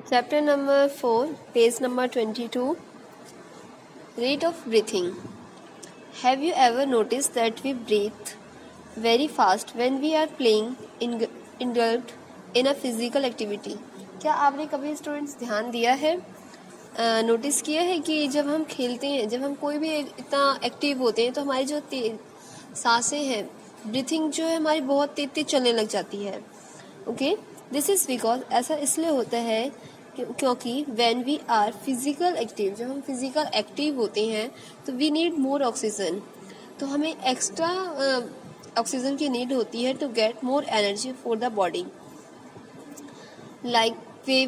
Chapter number 4, page number 22. Rate of breathing. Have you ever noticed that we breathe very fast when we are playing indulged in a physical activity? क्या आपने कभी students ध्यान दिया है, notice किया है कि जब हम खेलते हैं, जब हम कोई भी इतना एक्टिव होते हैं तो हमारी जो सांसें हैं, ब्रीथिंग जो है हमारी बहुत तेज तेज चलने लग जाती है. ओके, दिस इज़ बिकॉज ऐसा इसलिए होता है क्योंकि when we are physical active, जब हम फिजिकल एक्टिव होते हैं तो वी नीड मोर ऑक्सीजन. तो हमें एक्स्ट्रा ऑक्सीजन की नीड होती है to get more energy for the body. Like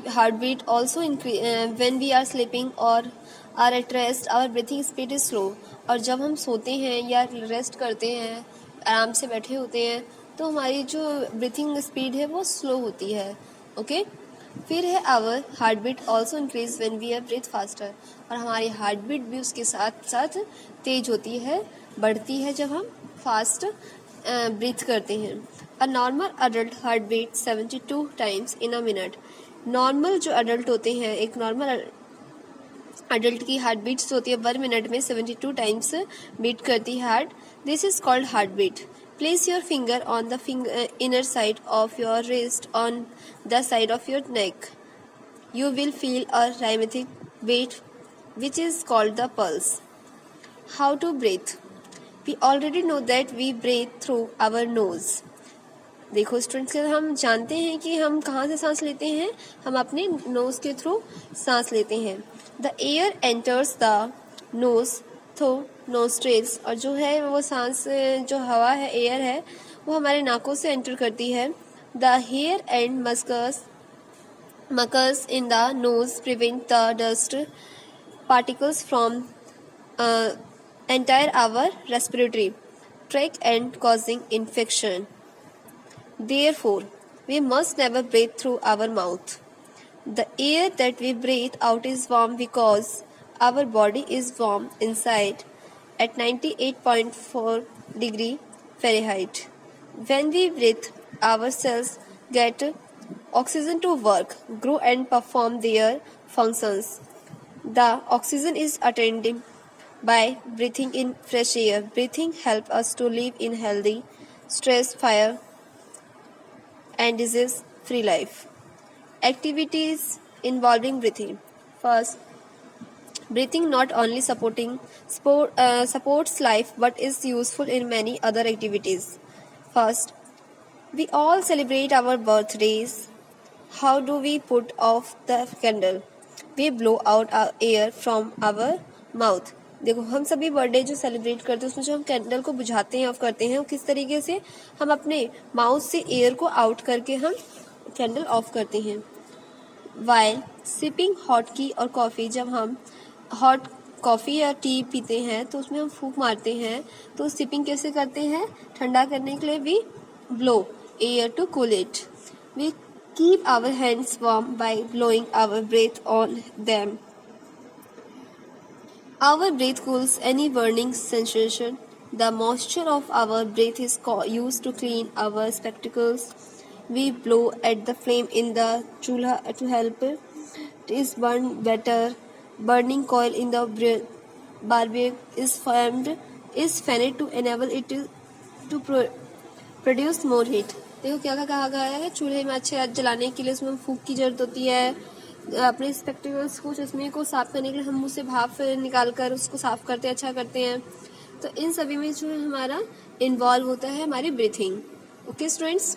heart beat also when we are sleeping और are at rest our breathing speed is slow. और जब हम सोते हैं या रेस्ट करते हैं, आराम से बैठे होते हैं, तो हमारी जो ब्रीथिंग स्पीड है वो स्लो होती है. ओके, फिर है our heart beat also increase when we are breathe faster. और हमारी हार्ट बीट भी उसके साथ साथ तेज होती है, बढ़ती है जब हम फास्ट ब्रीथ करते हैं. A normal adult heart beat 72 times in a minute. Normal जो अडल्ट होते हैं, एक नॉर्मल अडल्ट की हार्ट बीट्स होती है 1 मिनट में 72 टाइम्स बीट करती है heart. This is called heart beat. Place your finger on the inner side of your wrist on the side of your neck. You will feel a rhythmic beat which is called the pulse. How to breathe? We already know that we breathe through our nose. देखो students, हम जानते हैं कि हम कहाँ से सांस लेते हैं, हम अपने नोज के थ्रू सांस लेते हैं. The air enters the nose through nostrils. और जो है वो सांस, जो हवा है, एयर है, वो हमारे नाकों से एंटर करती है. The hair and mucus in the nose prevent the dust particles from entire our respiratory track and causing infection. Therefore, we must never breathe through our mouth. The air that we breathe out is warm because our body is warm inside at 98.4 degree Fahrenheit. When we breathe, our cells get oxygen to work, grow and perform their functions. The oxygen is attained by breathing in fresh air. Breathing helps us to live in healthy, stress-free and disease-free life. Activities involving breathing. First, breathing not only supports life but is useful in many other activities. First, we all celebrate our birthdays. How do we put off the candle? We blow out our air from our mouth. देखो, हम सभी birthday जो celebrate करते हैं उसमें जो हम candle को बुझाते हैं, ऑफ करते हैं, वो किस तरीके से हम अपने माउथ से एयर को आउट करके हम कैंडल ऑफ करते हैं. वाइल सिपिंग हॉट टी और कॉफ़ी, जब हम हॉट कॉफ़ी या टी पीते हैं तो उसमें हम फूंक मारते हैं. तो सिपिंग कैसे करते हैं? ठंडा करने के लिए we blow air to cool it. We keep our hands warm by blowing our breath on them. Our breath cools any burning sensation. The moisture of our breath is used to clean our spectacles. We blow at the flame in the chulha to help it is burn better. Burning coil in the barbecue is fanned to enable it to produce more heat. देखो क्या कहा गया है, चूल्हे में अच्छे जलाने के लिए उसमें फूंक की जरूरत होती है. अपने स्पेक्टिकल्स को, चश्मे को साफ करने के लिए हम उससे भाप निकाल कर उसको साफ करते हैं, अच्छा करते हैं. तो इन सभी में जो है हमारा इन्वॉल्व होता है हमारी ब्रीथिंग. Okay students.